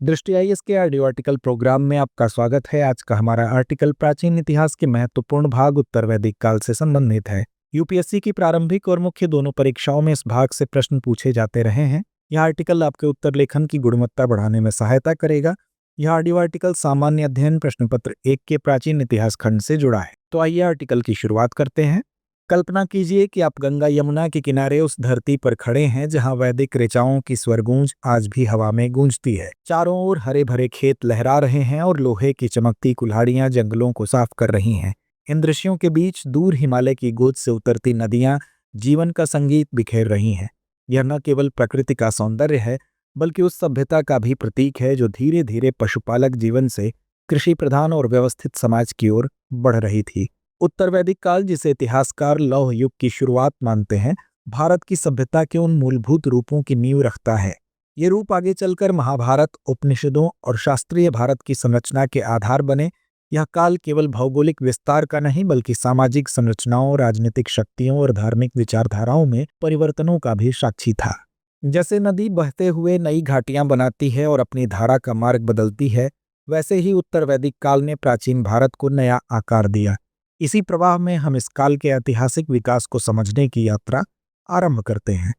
दृष्टि आईएएस के audio article programme में आपका स्वागत है। आज का हमारा आर्टिकल प्राचीन इतिहास के महत्वपूर्ण भाग उत्तर वैदिक काल से संबंधित है। यूपीएससी की प्रारंभिक और मुख्य दोनों परीक्षाओं में इस भाग से प्रश्न पूछे जाते रहे हैं। यह आर्टिकल आपके उत्तर लेखन की गुणवत्ता बढ़ाने में सहायता करेगा। यह ऑडियो आर्टिकल सामान्य अध्ययन प्रश्न पत्र 1 के प्राचीन इतिहास खंड से जुड़ा है। तो आइए आर्टिकल की शुरुआत करते हैं। कल्पना कीजिए कि आप गंगा यमुना के किनारे उस धरती पर खड़े हैं जहां वैदिक ऋचाओं की स्वर गूंज आज भी हवा में गूंजती है। चारों ओर हरे भरे खेत लहरा रहे हैं और लोहे की चमकती कुल्हाड़ियां जंगलों को साफ कर रही हैं। इन दृश्यों के बीच दूर हिमालय की गोद से उतरती नदियां जीवन का संगीत बिखेर रही हैं। यह न केवल प्रकृति का सौंदर्य है बल्कि उस सभ्यता का भी प्रतीक है जो धीरे धीरे पशुपालक जीवन से कृषि प्रधान और व्यवस्थित समाज की ओर बढ़ रही थी। उत्तर वैदिक काल, जिसे इतिहासकार लौह युग की शुरुआत मानते हैं, भारत की सभ्यता के उन मूलभूत रूपों की नींव रखता है। ये रूप आगे चलकर महाभारत, उपनिषदों और शास्त्रीय भारत की संरचना के आधार बने। यह काल केवल भौगोलिक विस्तार का नहीं बल्कि सामाजिक संरचनाओं, राजनीतिक शक्तियों और धार्मिक विचारधाराओं में परिवर्तनों का भी साक्षी था। जैसे नदी बहते हुए नई घाटियां बनाती है और अपनी धारा का मार्ग बदलती है, वैसे ही उत्तर वैदिक काल ने प्राचीन भारत को नया आकार दिया। इसी प्रवाह में हम इस काल के ऐतिहासिक विकास को समझने की यात्रा आरंभ करते हैं।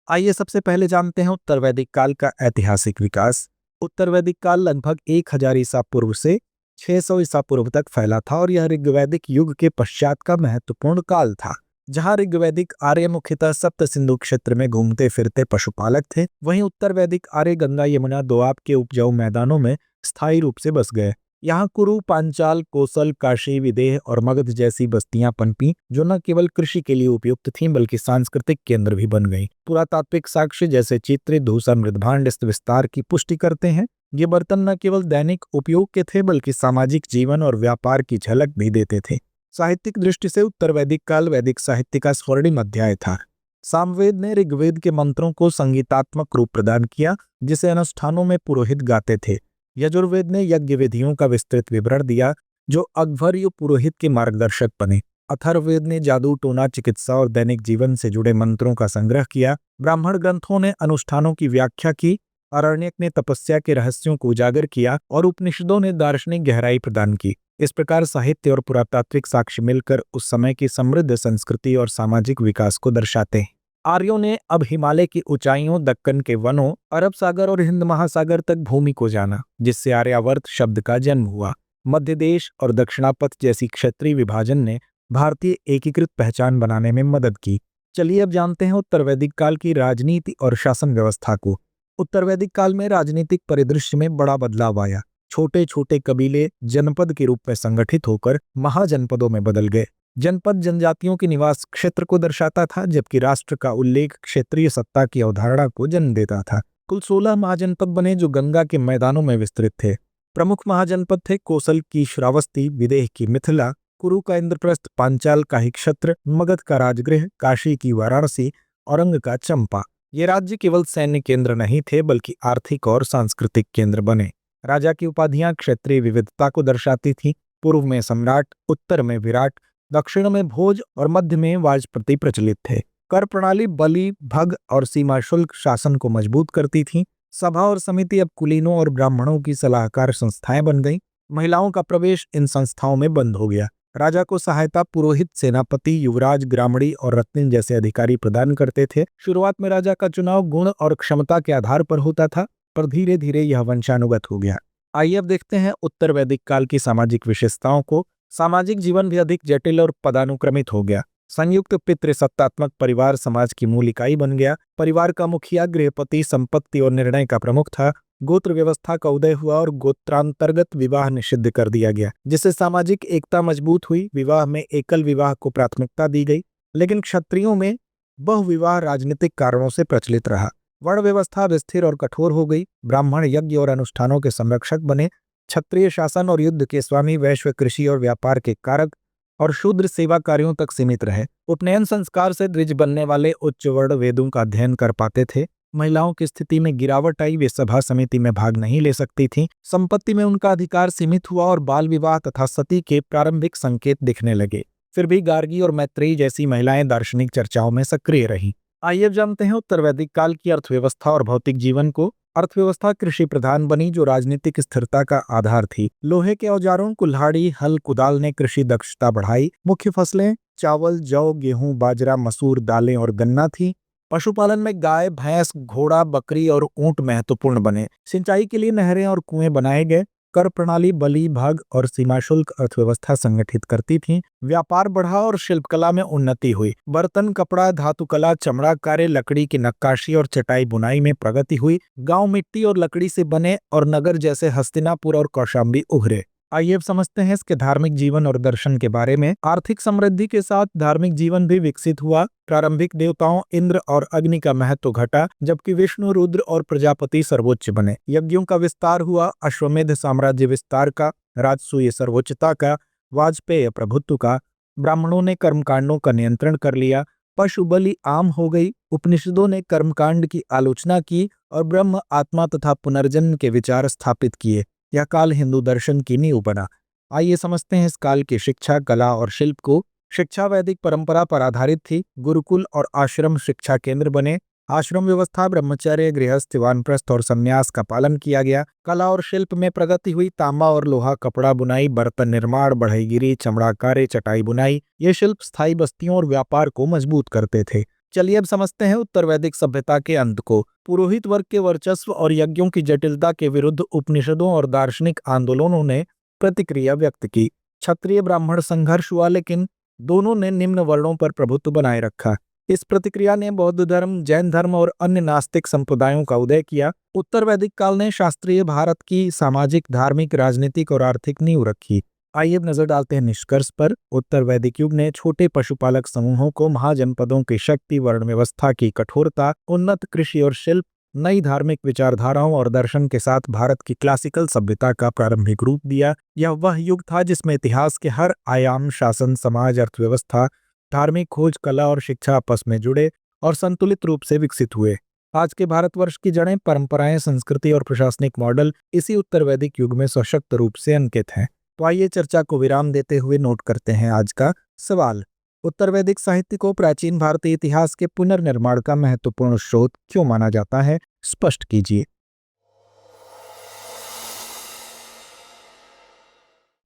आइए सबसे पहले जानते हैं उत्तर वैदिक काल का ऐतिहासिक विकास। उत्तर वैदिक काल लगभग 1000 ईसा पूर्व से 600 ईसा पूर्व तक फैला था और यह ऋग्वैदिक युग के पश्चात का महत्वपूर्ण काल था। जहां ऋग्वैदिक आर्य मुख्यतः सप्त सिंधु क्षेत्र में घूमते फिरते पशुपालक थे, वहीं उत्तर वैदिक आर्य गंगा यमुना दोआब के उपजाऊ मैदानों में स्थायी रूप से बस गए। यहाँ कुरु, पांचाल, कोसल, काशी, विदेह और मगध जैसी बस्तियां पनपी जो न केवल कृषि के लिए उपयुक्त थीं बल्कि सांस्कृतिक केंद्र भी बन गईं। पुरातात्विक साक्ष्य जैसे चित्र, धूसर मृदभांड इस विस्तार की पुष्टि करते हैं। ये बर्तन न केवल दैनिक उपयोग के थे बल्कि सामाजिक जीवन और व्यापार की झलक भी देते थे। साहित्यिक दृष्टि से उत्तर वैदिक काल वैदिक साहित्य का स्वर्णिम अध्याय था। सामवेद ने ऋग्वेद के मंत्रों को संगीतात्मक रूप प्रदान किया, जिसे अनुष्ठानों में पुरोहित गाते थे। यजुर्वेद ने यज्ञ विधियों का विस्तृत विवरण दिया, जो अग्भर्य पुरोहित के मार्गदर्शक बने। अथर्ववेद ने जादू, टोना, चिकित्सा और दैनिक जीवन से जुड़े मंत्रों का संग्रह किया। ब्राह्मण ग्रंथों ने अनुष्ठानों की व्याख्या की। आरण्यक ने तपस्या के रहस्यों को उजागर किया और उपनिषदों ने दार्शनिक गहराई प्रदान की। इस प्रकार साहित्य और पुरातात्विक साक्ष्य मिलकर उस समय की समृद्ध संस्कृति और सामाजिक विकास को दर्शाते हैं। आर्यों ने अब हिमालय की ऊंचाइयों, दक्कन के वनों, अरब सागर और हिंद महासागर तक भूमि को जाना, जिससे आर्यावर्त शब्द का जन्म हुआ। मध्य देश और दक्षिणापथ जैसी क्षेत्रीय विभाजन ने भारतीय एकीकृत पहचान बनाने में मदद की। चलिए अब जानते हैं उत्तर वैदिक काल की राजनीति और शासन व्यवस्था को। उत्तर वैदिक काल में राजनीतिक परिदृश्य में बड़ा बदलाव आया। छोटे छोटे कबीले जनपद के रूप में संगठित होकर महाजनपदों में बदल गए। जनपद जनजातियों के निवास क्षेत्र को दर्शाता था, जबकि राष्ट्र का उल्लेख क्षेत्रीय सत्ता की अवधारणा को जन्म देता था। कुल 16 महाजनपद बने जो गंगा के मैदानों में विस्तृत थे। प्रमुख महाजनपद थे कोसल की श्रावस्ती, विदेह की मिथिला, कुरु का इंद्रप्रस्थ, पांचाल का ही क्षत्र, मगध का राजगृह, काशी की वाराणसी, औरंग का चंपा। ये राज्य केवल सैन्य केंद्र नहीं थे बल्कि आर्थिक और सांस्कृतिक केंद्र बने। राजा की उपाधियां क्षेत्रीय विविधता को दर्शाती थीं। पूर्व में सम्राट, उत्तर में विराट, दक्षिण में भोज और मध्य में वाजपति प्रचलित थे। कर प्रणाली बलि, भग और सीमा शुल्क शासन को मजबूत करती थीं। सभा और समिति अब कुलीनों और ब्राह्मणों की सलाहकार संस्थाएं बन गईं। महिलाओं का प्रवेश इन संस्थाओं में बंद हो गया। राजा को सहायता पुरोहित, सेनापति, युवराज, ग्रामणी और रत्न जैसे अधिकारी प्रदान करते थे। शुरुआत में राजा का चुनाव गुण और क्षमता के आधार पर होता था, पर धीरे धीरे यह वंशानुगत हो गया। आइए अब देखते हैं उत्तर वैदिक काल की सामाजिक विशेषताओं को। सामाजिक जीवन भी अधिक जटिल और पदानुक्रमित हो गया। संयुक्त पितृसत्तात्मक परिवार समाज की मूल इकाई बन गया। परिवार का मुखिया गृहपति संपत्ति और निर्णय का प्रमुख था। गोत्र व्यवस्था का उदय हुआ और गोत्रांतर्गत विवाह निषिद्ध कर दिया गया, जिससे सामाजिक एकता मजबूत हुई। विवाह में एकल विवाह को प्राथमिकता दी गई, लेकिन क्षत्रियों में बहुविवाह राजनीतिक कारणों से प्रचलित रहा। वर्ण व्यवस्था स्थिर और कठोर हो गई। ब्राह्मण यज्ञ और अनुष्ठानों के संरक्षक बने। क्षत्रिय शासन और युद्ध के स्वामी, वैश्य कृषि और व्यापार के कारक और शूद्र सेवा कार्यों तक सीमित रहे। उपनयन संस्कार से द्विज बनने वाले उच्च वर्ण वेदों का अध्ययन कर पाते थे। महिलाओं की स्थिति में गिरावट आई, वे सभा समिति में भाग नहीं ले सकती थीं। संपत्ति में उनका अधिकार सीमित हुआ और बाल विवाह तथा सती के प्रारंभिक संकेत दिखने लगे। फिर भी गार्गी और मैत्रेयी जैसी महिलाएं दार्शनिक चर्चाओं में सक्रिय रहीं। आइए अब जानते हैं उत्तर वैदिक काल की अर्थव्यवस्था और भौतिक जीवन को। अर्थव्यवस्था कृषि प्रधान बनी, जो राजनीतिक स्थिरता का आधार थी। लोहे के औजारों, कुल्हाड़ी, हल, कुदाल ने कृषि दक्षता बढ़ाई। मुख्य फसलें चावल, जौ, गेहूं, बाजरा, मसूर, दालें और गन्ना थी। पशुपालन में गाय, भैंस, घोड़ा, बकरी और ऊंट महत्वपूर्ण बने। सिंचाई के लिए नहरें और कुएं बनाए गए। कर प्रणाली, बलि, भाग और सीमा शुल्क अर्थव्यवस्था संगठित करती थी। व्यापार बढ़ा और शिल्पकला में उन्नति हुई। बर्तन, कपड़ा, धातुकला, चमड़ा कार्य, लकड़ी की नक्काशी और चटाई बुनाई में प्रगति हुई। गांव मिट्टी और लकड़ी से बने और नगर जैसे हस्तिनापुर और कौशाम्बी उभरे। आइए अब समझते हैं इसके धार्मिक जीवन और दर्शन के बारे में। आर्थिक समृद्धि के साथ धार्मिक जीवन भी विकसित हुआ। प्रारंभिक देवताओं इंद्र और अग्नि का महत्व घटा, जबकि विष्णु, रुद्र और प्रजापति सर्वोच्च बने। यज्ञों का विस्तार हुआ। अश्वमेध साम्राज्य विस्तार का, राजसूय सर्वोच्चता का, वाजपेय प्रभुत्व का। ब्राह्मणों ने कर्मकांडों का नियंत्रण कर लिया। पशु बलि आम हो गई। उपनिषदों ने कर्मकांड की आलोचना की और ब्रह्म, आत्मा तथा पुनर्जन्म के विचार स्थापित किए। यह काल हिंदू दर्शन की नींव बना। आइए समझते हैं इस काल की शिक्षा, कला और शिल्प को। शिक्षा वैदिक परंपरा पर आधारित थी। गुरुकुल और आश्रम शिक्षा केंद्र बने। आश्रम व्यवस्था, ब्रह्मचर्य, गृहस्थ, वानप्रस्थ और संन्यास का पालन किया गया। कला और शिल्प में प्रगति हुई। तांबा और लोहा, कपड़ा बुनाई, बर्तन निर्माण, बढ़ईगिरी, चमड़ा कार्य, चटाई बुनाई, ये शिल्प स्थायी बस्तियों और व्यापार को मजबूत करते थे। चलिए अब समझते हैं उत्तर वैदिक सभ्यता के अंत को। पुरोहित वर्ग के वर्चस्व और यज्ञों की जटिलता के विरुद्ध उपनिषदों और दार्शनिक आंदोलनों ने प्रतिक्रिया व्यक्त की। क्षत्रिय ब्राह्मण संघर्ष हुआ, लेकिन दोनों ने निम्न वर्णों पर प्रभुत्व बनाए रखा। इस प्रतिक्रिया ने बौद्ध धर्म, जैन धर्म और अन्य नास्तिक संप्रदायों का उदय किया। उत्तर वैदिक काल ने शास्त्रीय भारत की सामाजिक, धार्मिक, राजनीतिक और आर्थिक नींव रखी। आइए अब नजर डालते हैं निष्कर्ष पर। उत्तर वैदिक युग ने छोटे पशुपालक समूहों को, महाजनपदों की शक्ति, वर्ण व्यवस्था की कठोरता, उन्नत कृषि और शिल्प, नई धार्मिक विचारधाराओं और दर्शन के साथ भारत की क्लासिकल सभ्यता का प्रारंभिक रूप दिया। यह वह युग था जिसमें इतिहास के हर आयाम, शासन, समाज, अर्थव्यवस्था, धार्मिक खोज, कला और शिक्षा आपस में जुड़े और संतुलित रूप से विकसित हुए। आज के भारतवर्ष की जड़ें, परंपराएं, संस्कृति और प्रशासनिक मॉडल इसी उत्तर वैदिक युग में सशक्त रूप से अंकित हैं। तो आइए चर्चा को विराम देते हुए नोट करते हैं आज का सवाल। उत्तर वैदिक साहित्य को प्राचीन भारतीय इतिहास के पुनर्निर्माण का महत्वपूर्ण स्रोत क्यों माना जाता है? स्पष्ट कीजिए।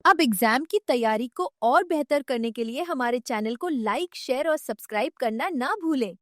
अब एग्जाम की तैयारी को और बेहतर करने के लिए हमारे चैनल को लाइक, शेयर और सब्सक्राइब करना ना भूलें।